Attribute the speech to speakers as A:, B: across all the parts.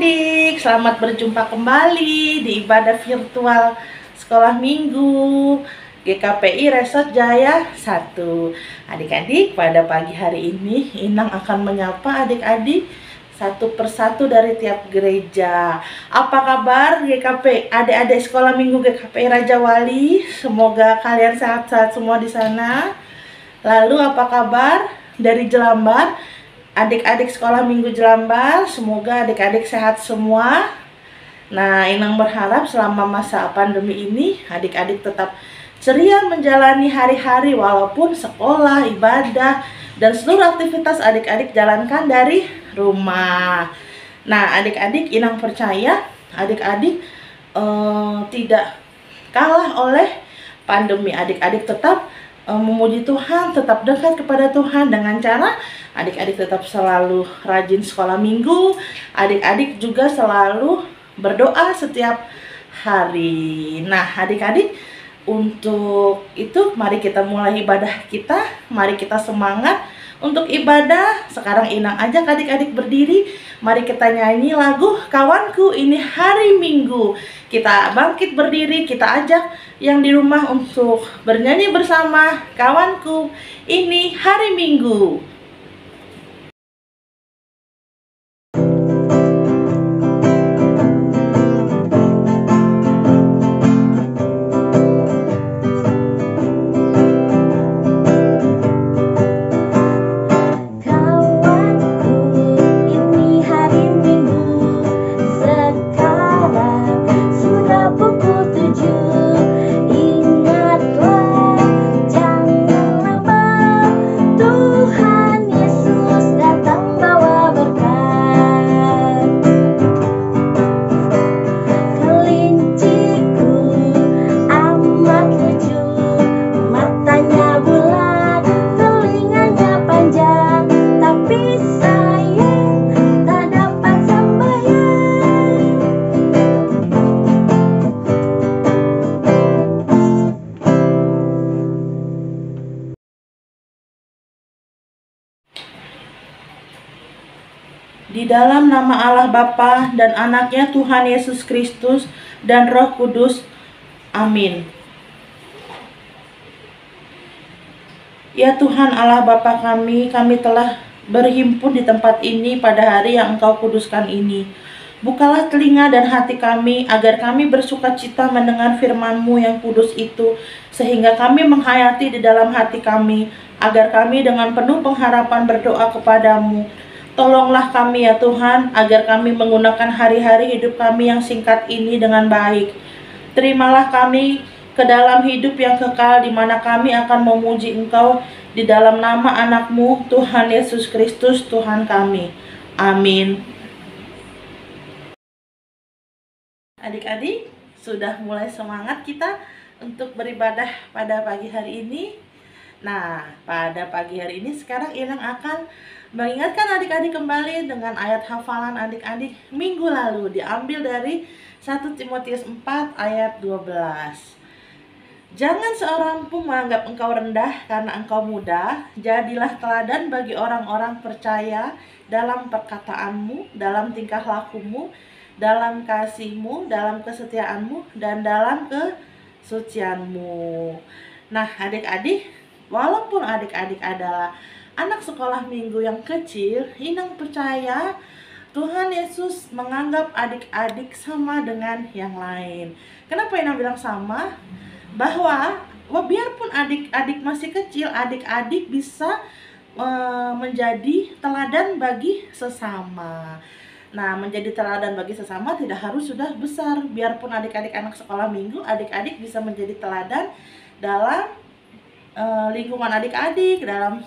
A: adik-adik, selamat berjumpa kembali di ibadah virtual sekolah minggu GKPI Resort Jaya 1. Adik-adik, pada pagi hari ini Inang akan menyapa adik-adik satu persatu dari tiap gereja. Apa kabar GKP, adik-adik sekolah minggu GKPI Raja Wali? Semoga kalian sehat-sehat semua di sana. Lalu apa kabar dari Jelambar? Adik-adik sekolah minggu Jelambar, semoga adik-adik sehat semua. Nah, Inang berharap selama masa pandemi ini adik-adik tetap ceria menjalani hari-hari walaupun sekolah, ibadah, dan seluruh aktivitas adik-adik jalankan dari rumah. Nah, adik-adik, Inang percaya adik-adik tidak kalah oleh pandemi. Adik-adik tetap memuji Tuhan, tetap dekat kepada Tuhan dengan cara adik-adik tetap selalu rajin sekolah minggu. Adik-adik juga selalu berdoa setiap hari. Nah, adik-adik, untuk itu mari kita mulai ibadah kita. Mari kita semangat untuk ibadah. Sekarang Inang ajak adik-adik berdiri. Mari kita nyanyi lagu Kawanku Ini Hari Minggu. Kita bangkit berdiri, kita ajak yang di rumah untuk bernyanyi bersama Kawanku Ini Hari Minggu. Di dalam nama Allah Bapa dan anaknya Tuhan Yesus Kristus dan Roh Kudus. Amin. Ya Tuhan Allah Bapa kami telah berhimpun di tempat ini pada hari yang Engkau kuduskan ini. Bukalah telinga dan hati kami agar kami bersuka cita mendengar firman-Mu yang kudus itu, sehingga kami menghayati di dalam hati kami, agar kami dengan penuh pengharapan berdoa kepadamu. Tolonglah kami ya Tuhan, agar kami menggunakan hari-hari hidup kami yang singkat ini dengan baik. Terimalah kami ke dalam hidup yang kekal, di mana kami akan memuji Engkau di dalam nama anak-Mu, Tuhan Yesus Kristus, Tuhan kami. Amin. Adik-adik, sudah mulai semangat kita untuk beribadah pada pagi hari ini. Nah, pada pagi hari ini sekarang Inang akan mengingatkan adik-adik kembali dengan ayat hafalan adik-adik minggu lalu, diambil dari 1 Timotius 4 ayat 12. Jangan seorang pun menganggap engkau rendah karena engkau muda. Jadilah teladan bagi orang-orang percaya dalam perkataanmu, dalam tingkah lakumu, dalam kasihmu, dalam kesetiaanmu, dan dalam kesucianmu. Nah, adik-adik, walaupun adik-adik adalah anak sekolah minggu yang kecil, Inang percaya Tuhan Yesus menganggap adik-adik sama dengan yang lain. Kenapa Inang bilang sama? Bahwa biarpun adik-adik masih kecil, adik-adik bisa menjadi teladan bagi sesama. Nah, menjadi teladan bagi sesama tidak harus sudah besar. Biarpun adik-adik anak sekolah minggu, adik-adik bisa menjadi teladan dalam lingkungan adik-adik, dalam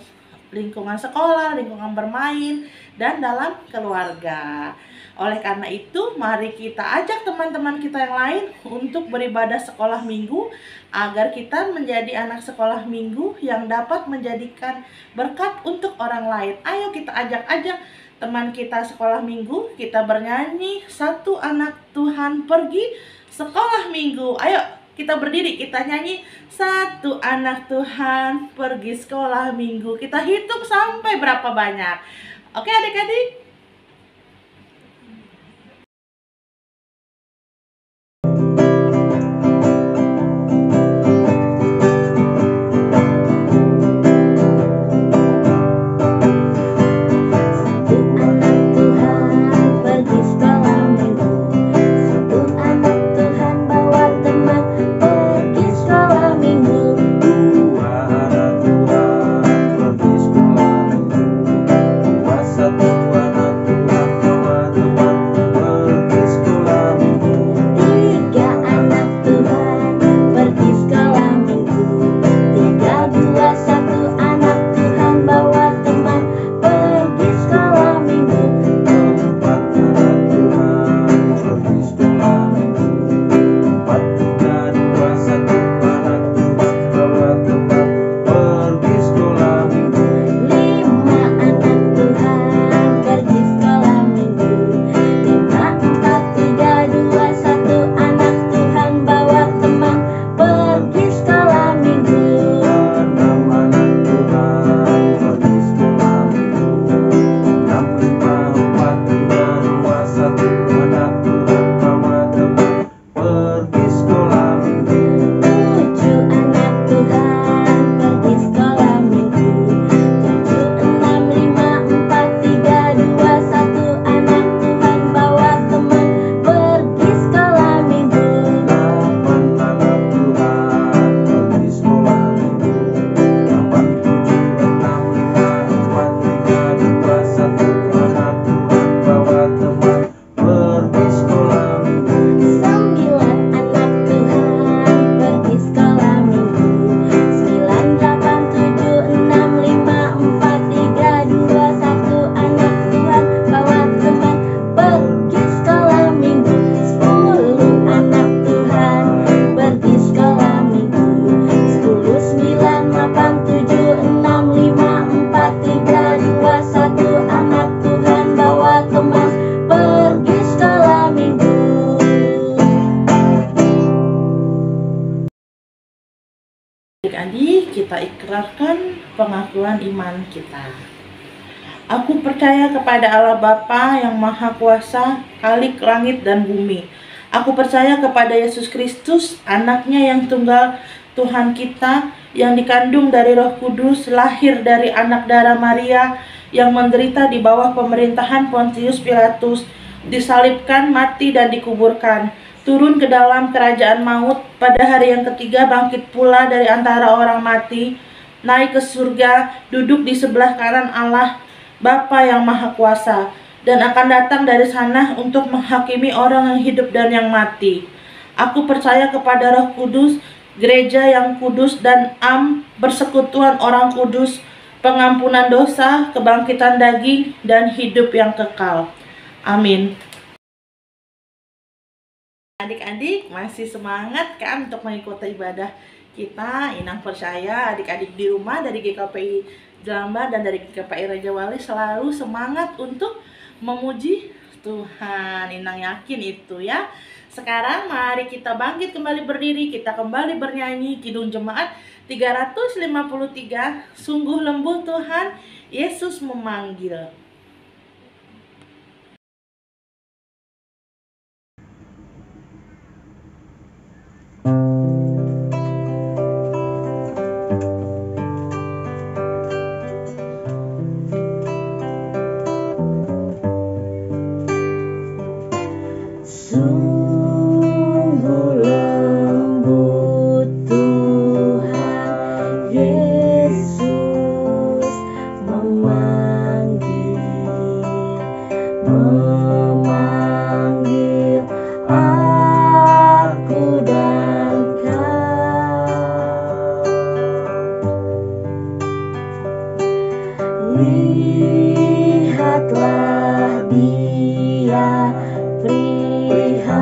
A: lingkungan sekolah, lingkungan bermain, dan dalam keluarga. Oleh karena itu, mari kita ajak teman-teman kita yang lain untuk beribadah sekolah minggu, agar kita menjadi anak sekolah minggu yang dapat menjadikan berkat untuk orang lain. Ayo kita ajak-ajak teman kita sekolah minggu, kita bernyanyi Satu Anak Tuhan Pergi Sekolah Minggu. Ayo kita berdiri, kita nyanyi Satu Anak Tuhan Pergi Sekolah Minggu. Kita hitung sampai berapa banyak. Oke adik-adik? mengucapkan pengakuan iman kita. Aku percaya kepada Allah Bapa yang Maha Kuasa, Khalik langit dan bumi. Aku percaya kepada Yesus Kristus, anaknya yang tunggal Tuhan kita, yang dikandung dari Roh Kudus, lahir dari anak darah Maria, yang menderita di bawah pemerintahan Pontius Pilatus, disalibkan, mati dan dikuburkan, turun ke dalam kerajaan maut, pada hari yang ketiga bangkit pula dari antara orang mati, naik ke surga, duduk di sebelah kanan Allah Bapa yang Maha Kuasa, dan akan datang dari sana untuk menghakimi orang yang hidup dan yang mati. Aku percaya kepada Roh Kudus, gereja yang kudus dan persekutuan orang kudus, pengampunan dosa, kebangkitan daging, dan hidup yang kekal. Amin. Adik-adik masih semangat kan untuk mengikuti ibadah kita? Inang percaya adik-adik di rumah dari GKPI Jelambar dan dari GKPI Raja Wali selalu semangat untuk memuji Tuhan. Inang yakin itu ya. Sekarang mari kita bangkit kembali berdiri, kita kembali bernyanyi Kidung Jemaat 353, Sungguh Lembut Tuhan Yesus Memanggil.
B: Lihatlah dia prihatin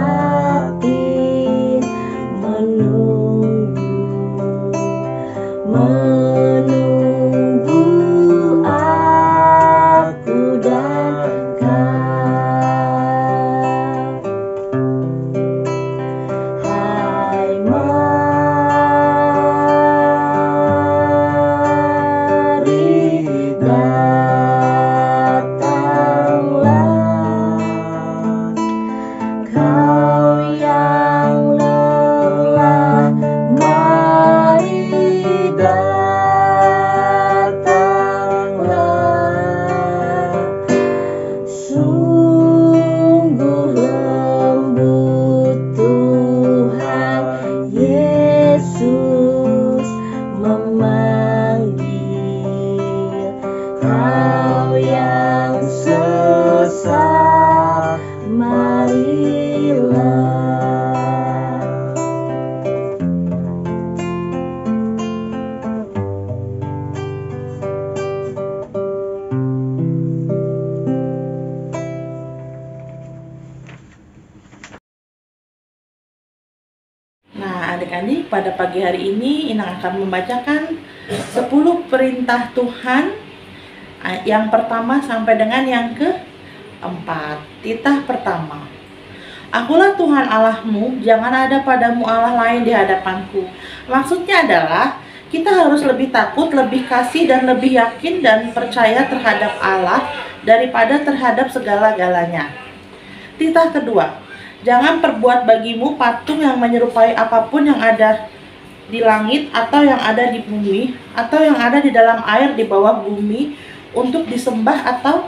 B: menunggu aku datang. Hai mari datanglah, kau yang lelah, mari datanglah. Sungguh lembut Tuhan Yesus memanggil, kau yang sesat, marilah.
A: Nah, adik-adik, pada pagi hari ini Inang akan membacakan 10 perintah Tuhan yang pertama sampai dengan yang keempat. Titah pertama. Akulah Tuhan Allahmu, jangan ada padamu Allah lain di hadapanku. Maksudnya adalah kita harus lebih takut, lebih kasih, dan lebih yakin dan percaya terhadap Allah daripada terhadap segala-galanya. Titah kedua. Jangan perbuat bagimu patung yang menyerupai apapun yang ada di langit atau yang ada di bumi atau yang ada di dalam air di bawah bumi untuk disembah atau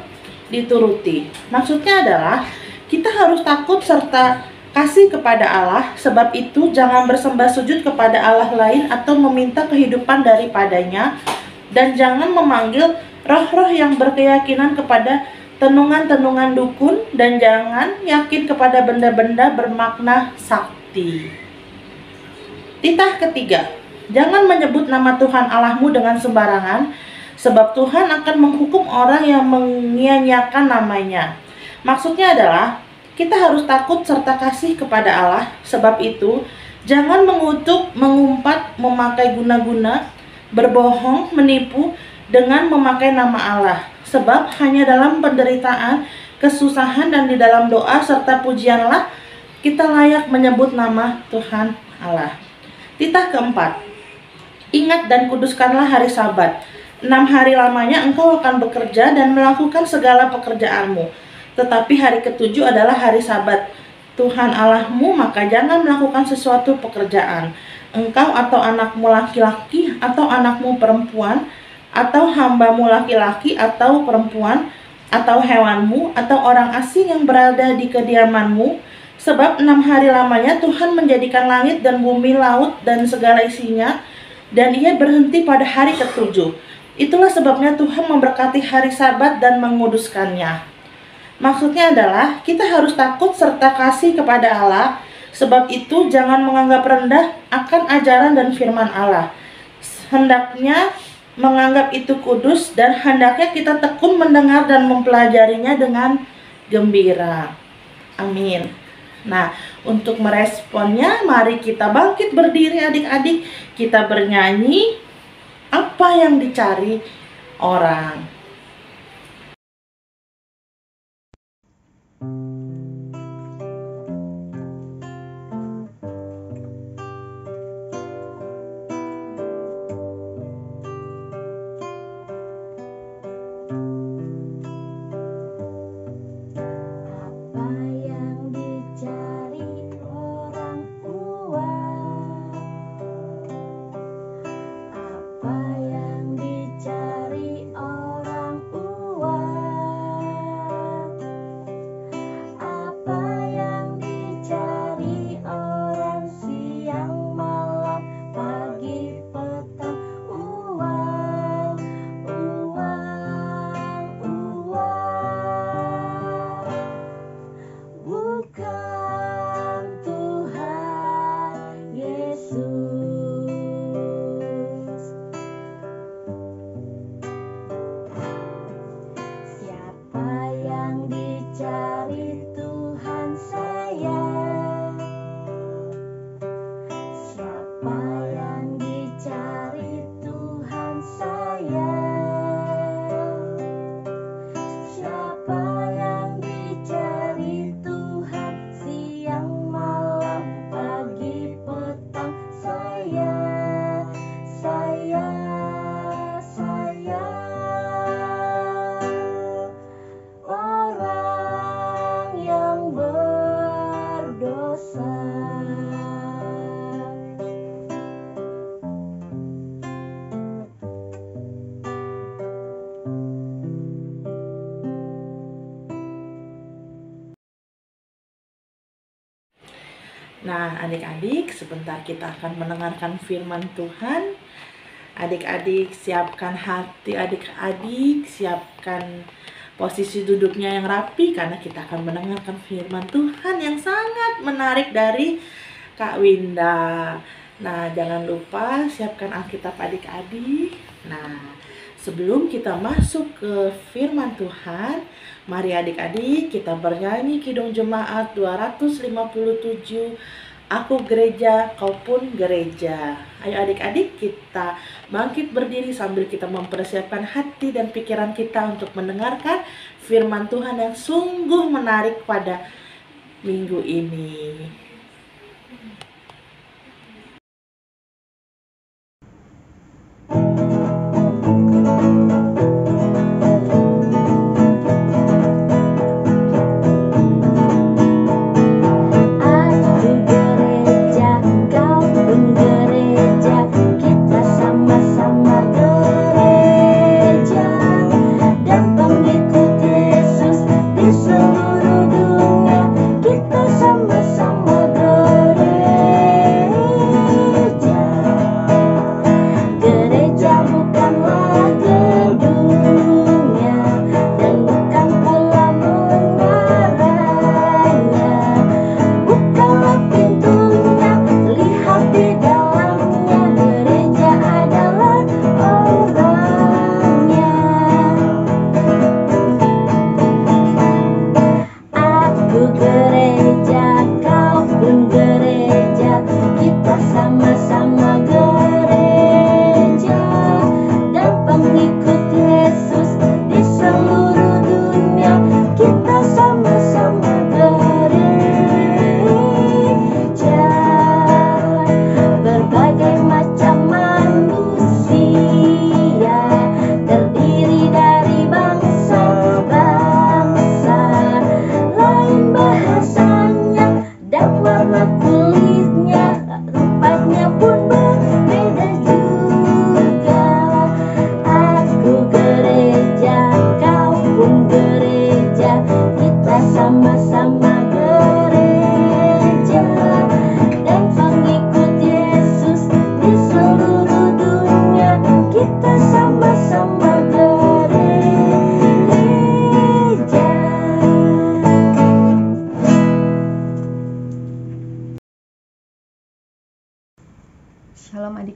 A: dituruti. Maksudnya adalah kita harus takut serta kasih kepada Allah, sebab itu jangan bersembah sujud kepada Allah lain atau meminta kehidupan daripadanya, dan jangan memanggil roh-roh yang berkeyakinan kepada tenungan-tenungan dukun, dan jangan yakin kepada benda-benda bermakna sakti. Titah ketiga, jangan menyebut nama Tuhan Allahmu dengan sembarangan, sebab Tuhan akan menghukum orang yang menyia-nyiakan namanya. Maksudnya adalah kita harus takut serta kasih kepada Allah, sebab itu jangan mengutuk, mengumpat, memakai guna-guna, berbohong, menipu dengan memakai nama Allah. Sebab hanya dalam penderitaan, kesusahan, dan di dalam doa serta pujianlah kita layak menyebut nama Tuhan Allah. Titah keempat. Ingat dan kuduskanlah hari Sabat. 6 hari lamanya engkau akan bekerja dan melakukan segala pekerjaanmu. Tetapi hari ketujuh adalah hari Sabat Tuhan Allahmu, maka jangan melakukan sesuatu pekerjaan. Engkau atau anakmu laki-laki atau anakmu perempuan atau hambamu laki-laki atau perempuan atau hewanmu atau orang asing yang berada di kediamanmu, sebab 6 hari lamanya Tuhan menjadikan langit dan bumi, laut dan segala isinya, dan ia berhenti pada hari ketujuh. Itulah sebabnya Tuhan memberkati hari Sabat dan menguduskannya. Maksudnya adalah kita harus takut serta kasih kepada Allah. Sebab itu jangan menganggap rendah akan ajaran dan firman Allah. Hendaknya menganggap itu kudus dan hendaknya kita tekun mendengar dan mempelajarinya dengan gembira. Amin. Nah, untuk meresponnya, mari kita bangkit berdiri adik-adik. Kita bernyanyi apa yang dicari orang. Nah, adik-adik, sebentar kita akan mendengarkan firman Tuhan. Adik-adik siapkan hati, adik-adik siapkan posisi duduknya yang rapi, karena kita akan mendengarkan firman Tuhan yang sangat menarik dari Kak Winda. Nah, jangan lupa siapkan Alkitab adik-adik. Nah, sebelum kita masuk ke firman Tuhan, mari adik-adik kita bernyanyi Kidung Jemaat 257, Aku Gereja, Kau Pun Gereja. Ayo adik-adik kita bangkit berdiri sambil kita mempersiapkan hati dan pikiran kita untuk mendengarkan firman Tuhan yang sungguh menarik pada minggu ini.
B: Sama-sama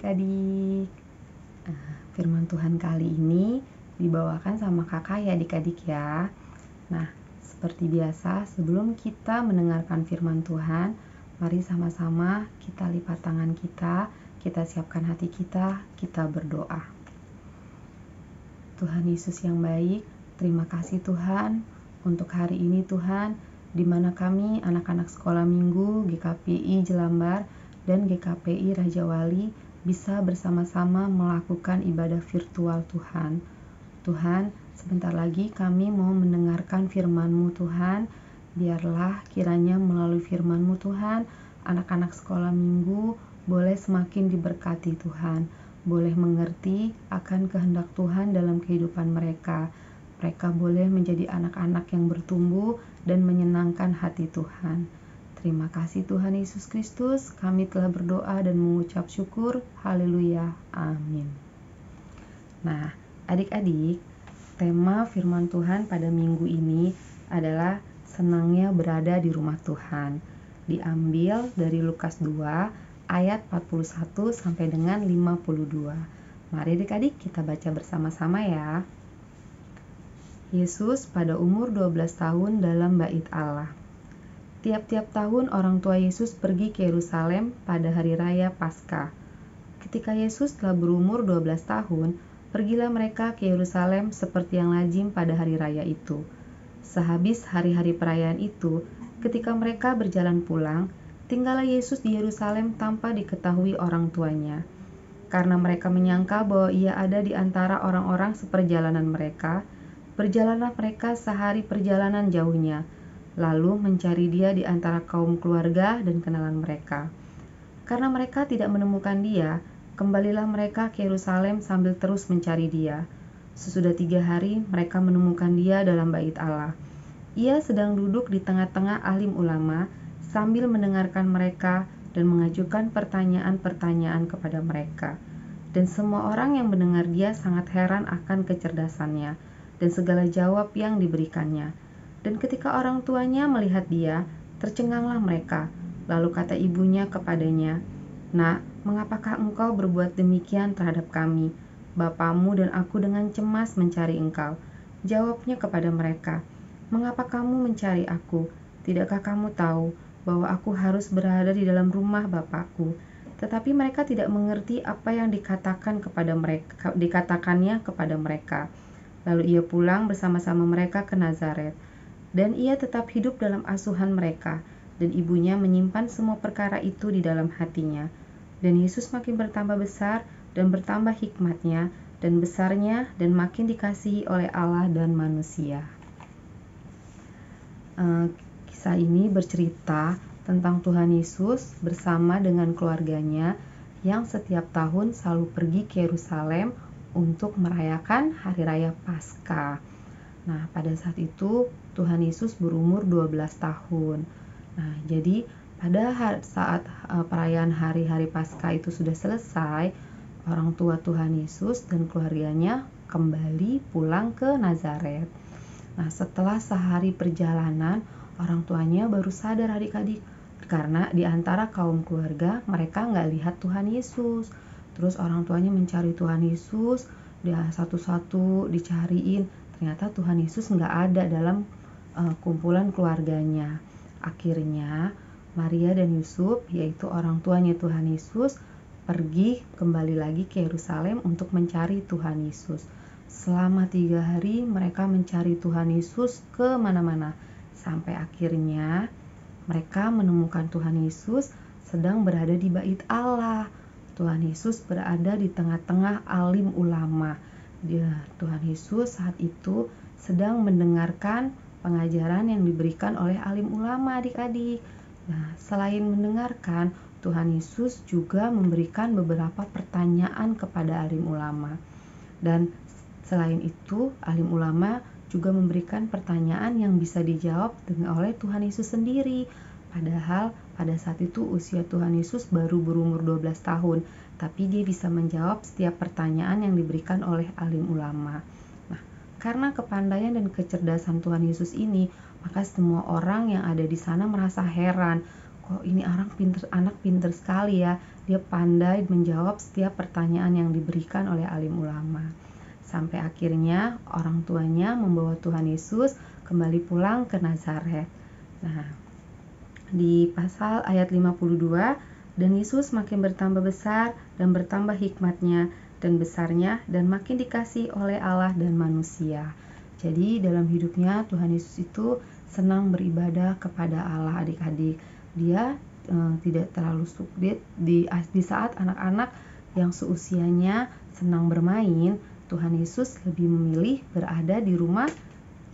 B: adik-adik. Firman Tuhan kali ini dibawakan sama kakak ya adik-adik ya. Nah, seperti biasa sebelum kita mendengarkan firman Tuhan, mari sama-sama kita lipat tangan kita siapkan hati kita berdoa. Tuhan Yesus yang baik, terima kasih Tuhan untuk hari ini Tuhan, di mana kami anak-anak sekolah minggu GKPI Jelambar dan GKPI Raja Wali bisa bersama-sama melakukan ibadah virtual Tuhan. Tuhan, sebentar lagi kami mau mendengarkan firman-Mu Tuhan. Biarlah kiranya melalui firman-Mu Tuhan, anak-anak sekolah minggu boleh semakin diberkati Tuhan, boleh mengerti akan kehendak Tuhan dalam kehidupan mereka. Mereka boleh menjadi anak-anak yang bertumbuh dan menyenangkan hati Tuhan. Terima kasih Tuhan Yesus Kristus, kami telah berdoa dan mengucap syukur. Haleluya. Amin. Nah, adik-adik, tema firman Tuhan pada minggu ini adalah senangnya berada di rumah Tuhan. Diambil dari Lukas 2 ayat 41 sampai dengan 52. Mari adik-adik kita baca bersama-sama ya. Yesus pada umur 12 tahun dalam bait Allah. Tiap-tiap tahun orang tua Yesus pergi ke Yerusalem pada hari raya Paskah. Ketika Yesus telah berumur 12 tahun, pergilah mereka ke Yerusalem seperti yang lazim pada hari raya itu. Sehabis hari-hari perayaan itu, ketika mereka berjalan pulang, tinggallah Yesus di Yerusalem tanpa diketahui orang tuanya. Karena mereka menyangka bahwa ia ada di antara orang-orang seperjalanan mereka, berjalanlah mereka sehari perjalanan jauhnya, lalu mencari dia di antara kaum keluarga dan kenalan mereka. Karena mereka tidak menemukan dia, kembalilah mereka ke Yerusalem sambil terus mencari dia. Sesudah 3 hari, mereka menemukan dia dalam bait Allah. Ia sedang duduk di tengah-tengah alim ulama, sambil mendengarkan mereka dan mengajukan pertanyaan-pertanyaan kepada mereka. Dan semua orang yang mendengar dia sangat heran akan kecerdasannya dan segala jawab yang diberikannya. Dan ketika orang tuanya melihat dia, tercenganglah mereka. Lalu kata ibunya kepadanya, "Nak, mengapakah engkau berbuat demikian terhadap kami? Bapamu dan aku dengan cemas mencari engkau." Jawabnya kepada mereka, "Mengapa kamu mencari aku? Tidakkah kamu tahu bahwa aku harus berada di dalam rumah Bapakku?" Tetapi mereka tidak mengerti apa yang dikatakannya kepada mereka. Lalu ia pulang bersama-sama mereka ke Nazaret, dan ia tetap hidup dalam asuhan mereka, dan ibunya menyimpan semua perkara itu di dalam hatinya. Dan Yesus makin bertambah besar dan bertambah hikmatnya dan besarnya dan makin dikasihi oleh Allah dan manusia. Kisah ini bercerita tentang Tuhan Yesus bersama dengan keluarganya yang setiap tahun selalu pergi ke Yerusalem untuk merayakan hari raya Paskah. Nah, pada saat itu Tuhan Yesus berumur 12 tahun. Nah, jadi pada saat perayaan hari-hari Paskah itu sudah selesai, orang tua Tuhan Yesus dan keluarganya kembali pulang ke Nazaret. Nah, setelah sehari perjalanan, orang tuanya baru sadar adik-adik, karena di antara kaum keluarga mereka nggak lihat Tuhan Yesus. Terus orang tuanya mencari Tuhan Yesus, dia satu-satu dicariin, ternyata Tuhan Yesus nggak ada dalam kumpulan keluarganya. Akhirnya Maria dan Yusuf, yaitu orang tuanya Tuhan Yesus, pergi kembali lagi ke Yerusalem untuk mencari Tuhan Yesus. Selama 3 hari mereka mencari Tuhan Yesus ke mana-mana, sampai akhirnya mereka menemukan Tuhan Yesus sedang berada di bait Allah. Tuhan Yesus berada di tengah-tengah alim ulama. Tuhan Yesus saat itu sedang mendengarkan pengajaran yang diberikan oleh alim ulama adik-adik. Nah, selain mendengarkan, Tuhan Yesus juga memberikan beberapa pertanyaan kepada alim ulama. Dan selain itu, alim ulama juga memberikan pertanyaan yang bisa dijawab oleh Tuhan Yesus sendiri. Padahal pada saat itu usia Tuhan Yesus baru berumur 12 tahun, tapi dia bisa menjawab setiap pertanyaan yang diberikan oleh alim ulama. Nah, karena kepandaian dan kecerdasan Tuhan Yesus ini, maka semua orang yang ada di sana merasa heran, kok ini anak pinter sekali ya, dia pandai menjawab setiap pertanyaan yang diberikan oleh alim ulama. Sampai akhirnya orang tuanya membawa Tuhan Yesus kembali pulang ke Nazaret. Nah, di pasal ayat 52, dan Yesus makin bertambah besar dan bertambah hikmatnya dan besarnya dan makin dikasihi oleh Allah dan manusia. Jadi dalam hidupnya Tuhan Yesus itu senang beribadah kepada Allah adik-adik. Dia tidak terlalu sulit di saat anak-anak yang seusianya senang bermain, Tuhan Yesus lebih memilih berada di rumah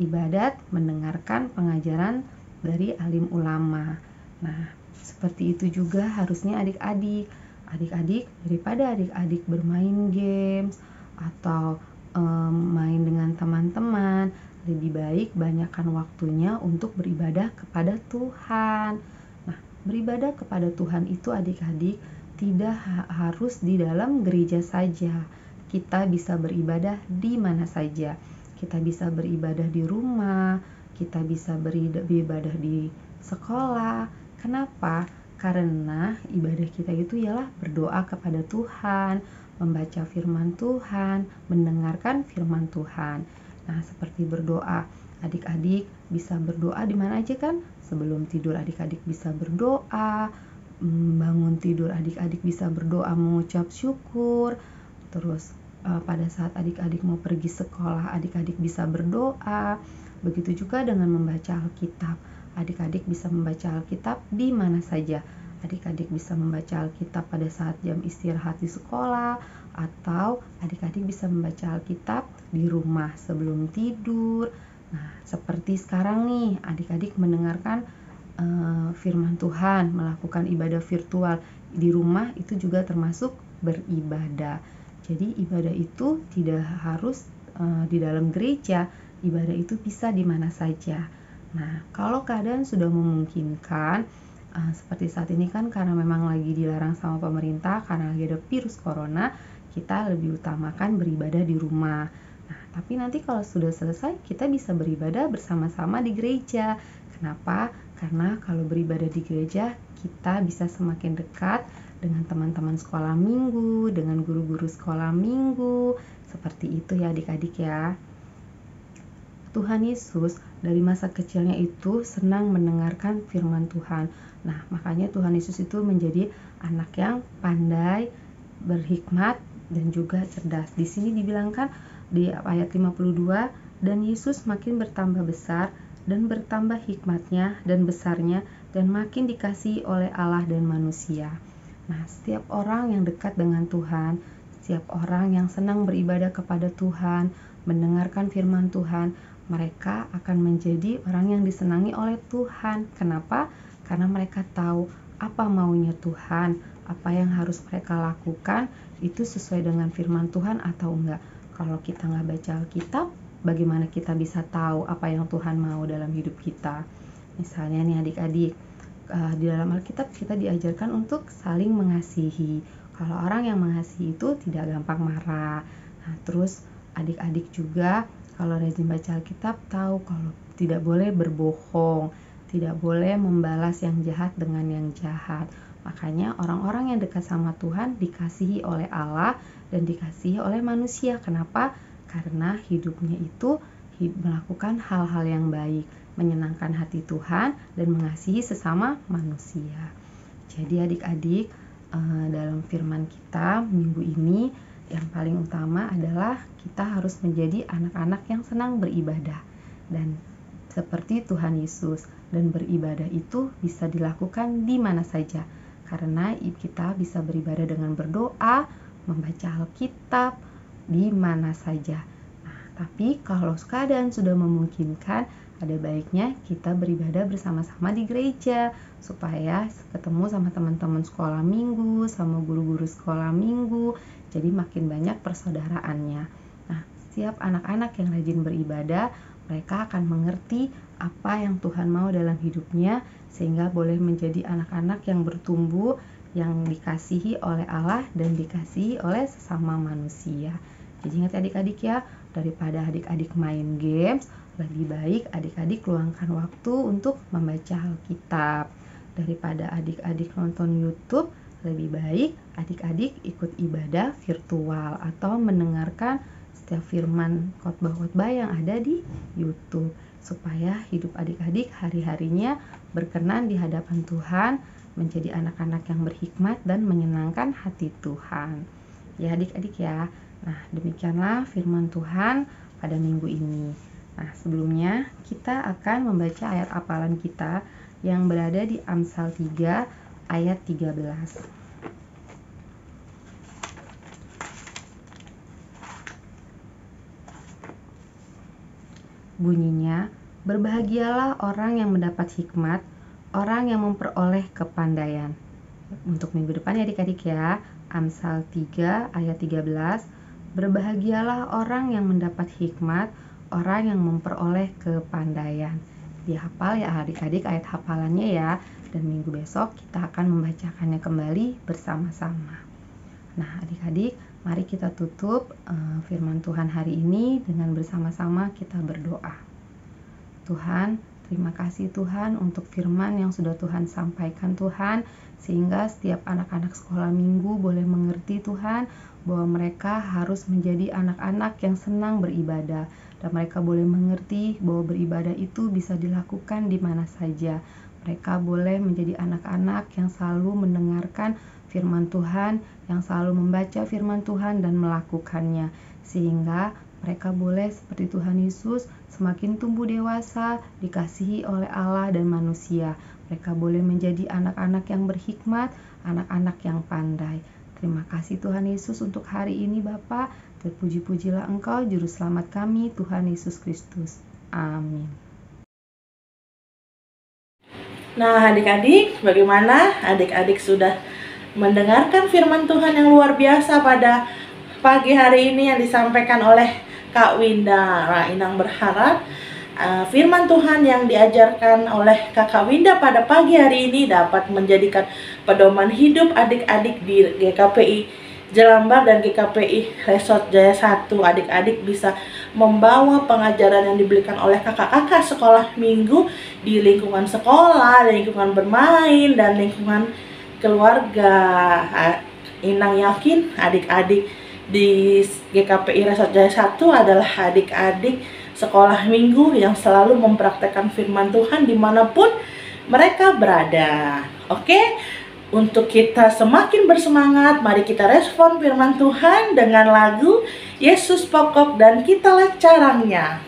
B: ibadat mendengarkan pengajaran dari alim ulama. Nah, seperti itu juga harusnya adik-adik. Adik-adik, daripada adik-adik bermain games atau main dengan teman-teman, lebih baik banyakkan waktunya untuk beribadah kepada Tuhan. Nah, beribadah kepada Tuhan itu adik-adik tidak harus di dalam gereja saja. Kita bisa beribadah di mana saja. Kita bisa beribadah di rumah, kita bisa beribadah di sekolah. Kenapa? Karena ibadah kita itu ialah berdoa kepada Tuhan, membaca firman Tuhan, mendengarkan firman Tuhan. Nah, seperti berdoa, adik-adik bisa berdoa di mana aja kan? Sebelum tidur adik-adik bisa berdoa, bangun tidur adik-adik bisa berdoa mengucap syukur. Terus pada saat adik-adik mau pergi sekolah, adik-adik bisa berdoa. Begitu juga dengan membaca Alkitab. Adik-adik bisa membaca Alkitab di mana saja. Adik-adik bisa membaca Alkitab pada saat jam istirahat di sekolah, atau adik-adik bisa membaca Alkitab di rumah sebelum tidur. Nah, seperti sekarang nih, adik-adik mendengarkan firman Tuhan, melakukan ibadah virtual di rumah, itu juga termasuk beribadah. Jadi ibadah itu tidak harus di dalam gereja, ibadah itu bisa di mana saja. Nah, kalau keadaan sudah memungkinkan, seperti saat ini kan karena memang lagi dilarang sama pemerintah karena lagi ada virus corona, kita lebih utamakan beribadah di rumah. Nah, tapi nanti kalau sudah selesai, kita bisa beribadah bersama-sama di gereja. Kenapa? Karena kalau beribadah di gereja, kita bisa semakin dekat dengan teman-teman sekolah minggu, dengan guru-guru sekolah minggu. Seperti itu ya adik-adik ya. Tuhan Yesus dari masa kecilnya itu senang mendengarkan firman Tuhan. Nah, makanya Tuhan Yesus itu menjadi anak yang pandai, berhikmat, dan juga cerdas. Di sini dibilangkan di ayat 52, dan Yesus makin bertambah besar dan bertambah hikmatnya dan besarnya dan makin dikasihi oleh Allah dan manusia. Nah, setiap orang yang dekat dengan Tuhan, setiap orang yang senang beribadah kepada Tuhan, mendengarkan firman Tuhan, mereka akan menjadi orang yang disenangi oleh Tuhan. Kenapa? Karena mereka tahu apa maunya Tuhan, apa yang harus mereka lakukan, itu sesuai dengan firman Tuhan atau enggak. Kalau kita nggak baca Alkitab, bagaimana kita bisa tahu apa yang Tuhan mau dalam hidup kita? Misalnya nih adik-adik, di dalam Alkitab kita diajarkan untuk saling mengasihi. Kalau orang yang mengasihi itu tidak gampang marah. Nah, terus adik-adik juga kalau rajin baca Alkitab tahu kalau tidak boleh berbohong, tidak boleh membalas yang jahat dengan yang jahat. Makanya orang-orang yang dekat sama Tuhan dikasihi oleh Allah dan dikasihi oleh manusia. Kenapa? Karena hidupnya itu melakukan hal-hal yang baik, menyenangkan hati Tuhan dan mengasihi sesama manusia. Jadi adik-adik, dalam firman kita minggu ini, yang paling utama adalah kita harus menjadi anak-anak yang senang beribadah dan seperti Tuhan Yesus. Dan beribadah itu bisa dilakukan di mana saja, karena kita bisa beribadah dengan berdoa, membaca Alkitab di mana saja. Nah, tapi kalau keadaan sudah memungkinkan, ada baiknya kita beribadah bersama-sama di gereja supaya ketemu sama teman-teman sekolah minggu, sama guru-guru sekolah minggu. Jadi makin banyak persaudaraannya. Nah, setiap anak-anak yang rajin beribadah, mereka akan mengerti apa yang Tuhan mau dalam hidupnya, sehingga boleh menjadi anak-anak yang bertumbuh, yang dikasihi oleh Allah dan dikasihi oleh sesama manusia. Jadi ingat adik-adik ya, daripada adik-adik main games, lebih baik adik-adik luangkan waktu untuk membaca Alkitab. Daripada adik-adik nonton YouTube, lebih baik adik-adik ikut ibadah virtual atau mendengarkan setiap firman khotbah-khotbah yang ada di YouTube, supaya hidup adik-adik hari-harinya berkenan di hadapan Tuhan, menjadi anak-anak yang berhikmat dan menyenangkan hati Tuhan. Ya adik-adik ya. Nah, demikianlah firman Tuhan pada minggu ini. Nah, sebelumnya kita akan membaca ayat hafalan kita yang berada di Amsal 3 ayat 13. Bunyinya, berbahagialah orang yang mendapat hikmat, orang yang memperoleh kepandaian. Untuk minggu depan ya adik-adik ya, Amsal 3 ayat 13, berbahagialah orang yang mendapat hikmat, orang yang memperoleh kepandaian. Dihafal ya adik-adik ayat hafalannya ya, dan minggu besok kita akan membacakannya kembali bersama-sama. Nah adik-adik, mari kita tutup firman Tuhan hari ini dengan bersama-sama kita berdoa. Tuhan, terima kasih Tuhan untuk firman yang sudah Tuhan sampaikan Tuhan, sehingga setiap anak-anak sekolah minggu boleh mengerti Tuhan, bahwa mereka harus menjadi anak-anak yang senang beribadah, dan mereka boleh mengerti bahwa beribadah itu bisa dilakukan di mana saja. Mereka boleh menjadi anak-anak yang selalu mendengarkan firman Tuhan, yang selalu membaca firman Tuhan dan melakukannya, sehingga mereka boleh seperti Tuhan Yesus semakin tumbuh dewasa, dikasihi oleh Allah dan manusia. Mereka boleh menjadi anak-anak yang berhikmat, anak-anak yang pandai. Terima kasih Tuhan Yesus untuk hari ini Bapa. Terpuji-pujilah Engkau Juru Selamat kami, Tuhan Yesus Kristus. Amin.
A: Nah adik-adik, bagaimana adik-adik sudah mendengarkan firman Tuhan yang luar biasa pada pagi hari ini yang disampaikan oleh Kak Winda. Nah, Inang berharap firman Tuhan yang diajarkan oleh Kakak Winda pada pagi hari ini dapat menjadikan pedoman hidup adik-adik di GKPI Jelambar dan GKPI Resort Jaya 1. Adik-adik bisa membawa pengajaran yang diberikan oleh kakak-kakak sekolah minggu di lingkungan sekolah, lingkungan bermain, dan lingkungan keluarga. Inang yakin adik-adik di GKPI Resort Jaya 1 adalah adik-adik sekolah minggu yang selalu mempraktekkan firman Tuhan dimanapun mereka berada. Oke? Untuk kita semakin bersemangat, mari kita respon firman Tuhan dengan lagu Yesus Pokok dan Kitalah Carangnya.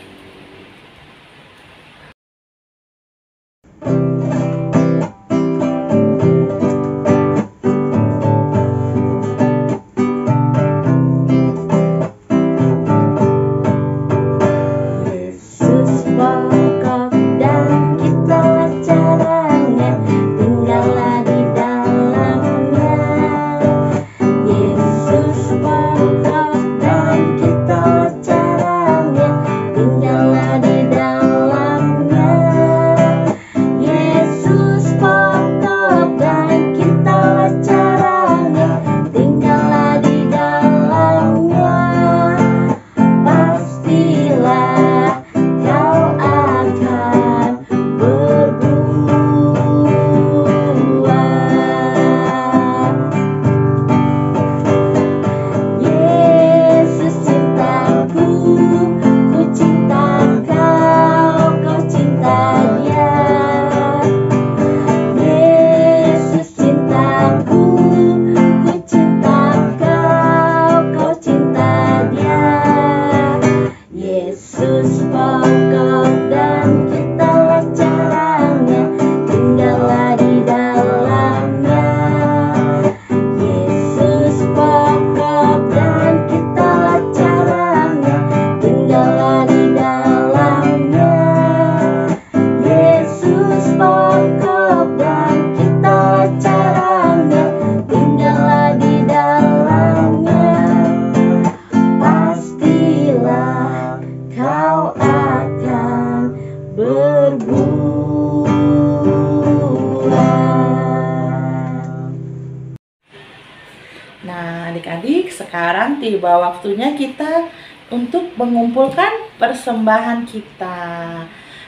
A: Nah adik-adik, sekarang tiba waktunya kita untuk mengumpulkan persembahan kita.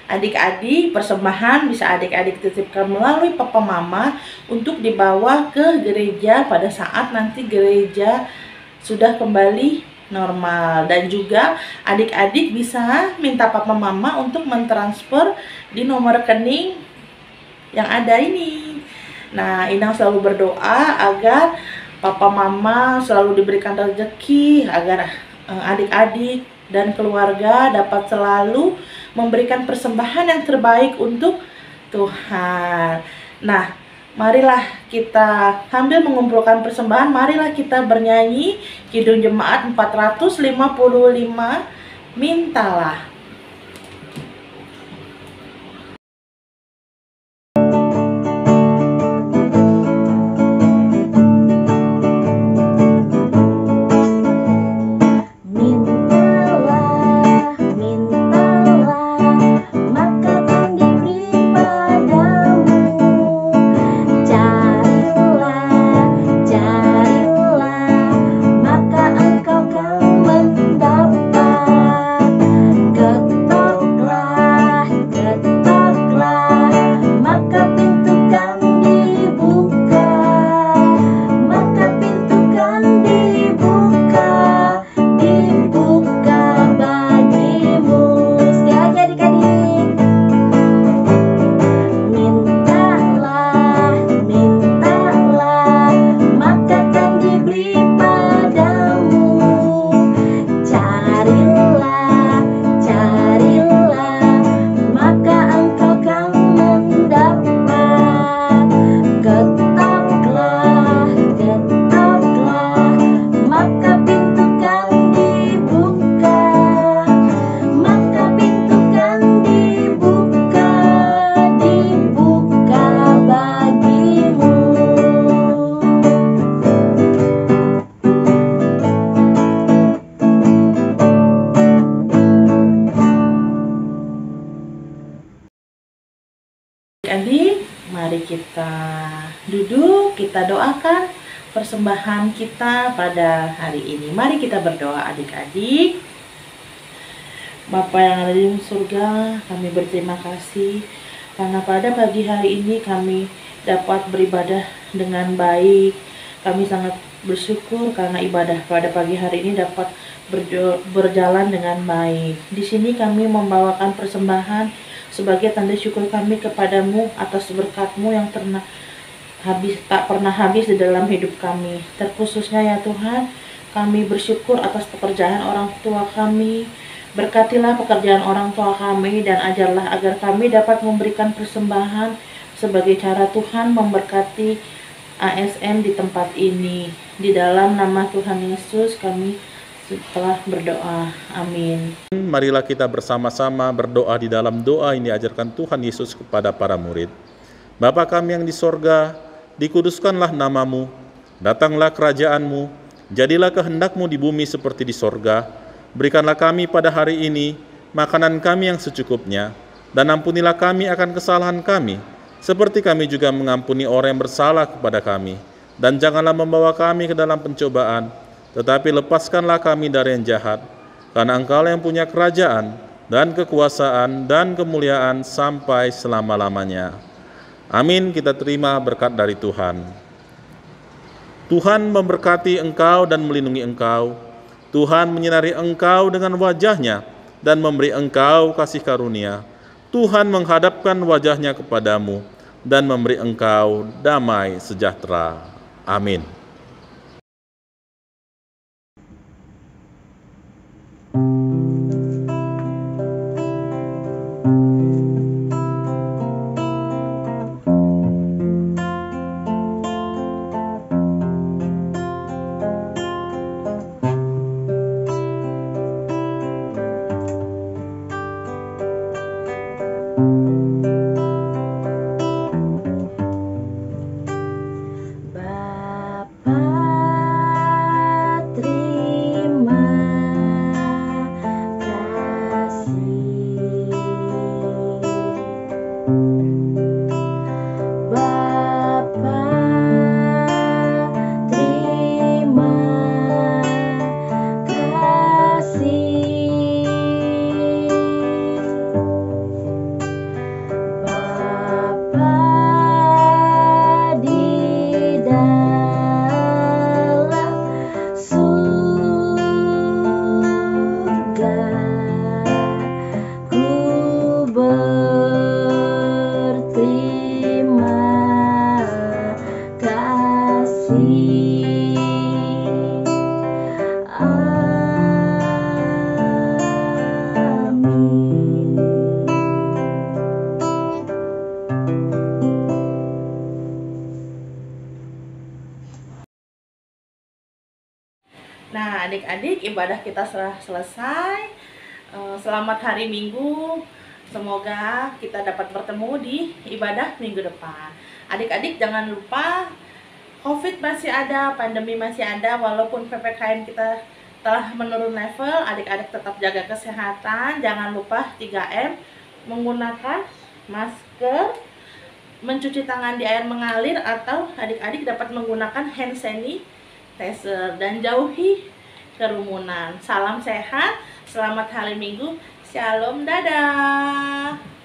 A: Adik-adik, persembahan bisa adik-adik titipkan melalui papa mama untuk dibawa ke gereja pada saat nanti gereja sudah kembali normal. Dan juga adik-adik bisa minta papa mama untuk mentransfer di nomor rekening yang ada ini. Nah, Inang selalu berdoa agar papa mama selalu diberikan rezeki, agar adik-adik dan keluarga dapat selalu memberikan persembahan yang terbaik untuk Tuhan. Nah, marilah kita sambil mengumpulkan persembahan, marilah kita bernyanyi Kidung Jemaat 455, Mintalah. Adik-adik, mari kita duduk, kita doakan persembahan kita pada hari ini. Mari kita berdoa adik-adik. Bapa yang ada di surga, kami berterima kasih karena pada pagi hari ini kami dapat beribadah dengan baik. Kami sangat bersyukur karena ibadah pada pagi hari ini dapat berjalan dengan baik. Di sini kami membawakan persembahan sebagai tanda syukur kami kepadamu atas berkat-Mu yang tak pernah habis di dalam hidup kami. Terkhususnya ya Tuhan, kami bersyukur atas pekerjaan orang tua kami. Berkatilah pekerjaan orang tua kami dan ajarlah agar kami dapat memberikan persembahan sebagai cara Tuhan memberkati ASN di tempat ini. Di dalam nama Tuhan Yesus kami setelah berdoa. Amin.
C: Marilah kita bersama-sama berdoa. Di dalam doa ini ajarkan Tuhan Yesus kepada para murid. Bapa kami yang di sorga, dikuduskanlah namamu, datanglah kerajaan-Mu, jadilah kehendak-Mu di bumi seperti di sorga. Berikanlah kami pada hari ini makanan kami yang secukupnya, dan ampunilah kami akan kesalahan kami, seperti kami juga mengampuni orang yang bersalah kepada kami. Dan janganlah membawa kami ke dalam pencobaan, tetapi lepaskanlah kami dari yang jahat, karena Engkau yang punya kerajaan, dan kekuasaan, dan kemuliaan sampai selama-lamanya. Amin. Kita terima berkat dari Tuhan. Tuhan memberkati engkau dan melindungi engkau. Tuhan menyinari engkau dengan wajah-Nya dan memberi engkau kasih karunia. Tuhan menghadapkan wajah-Nya kepadamu dan memberi engkau damai sejahtera. Amin.
A: Adik-adik, ibadah kita telah selesai. Selamat hari Minggu. Semoga kita dapat bertemu di ibadah minggu depan. Adik-adik jangan lupa, COVID masih ada, pandemi masih ada, walaupun PPKM kita telah menurun level, adik-adik tetap jaga kesehatan, jangan lupa 3M, menggunakan masker, mencuci tangan di air mengalir, atau adik-adik dapat menggunakan hand sanitizer, dan jauhi kerumunan. Salam sehat, selamat hari Minggu, shalom, dadah.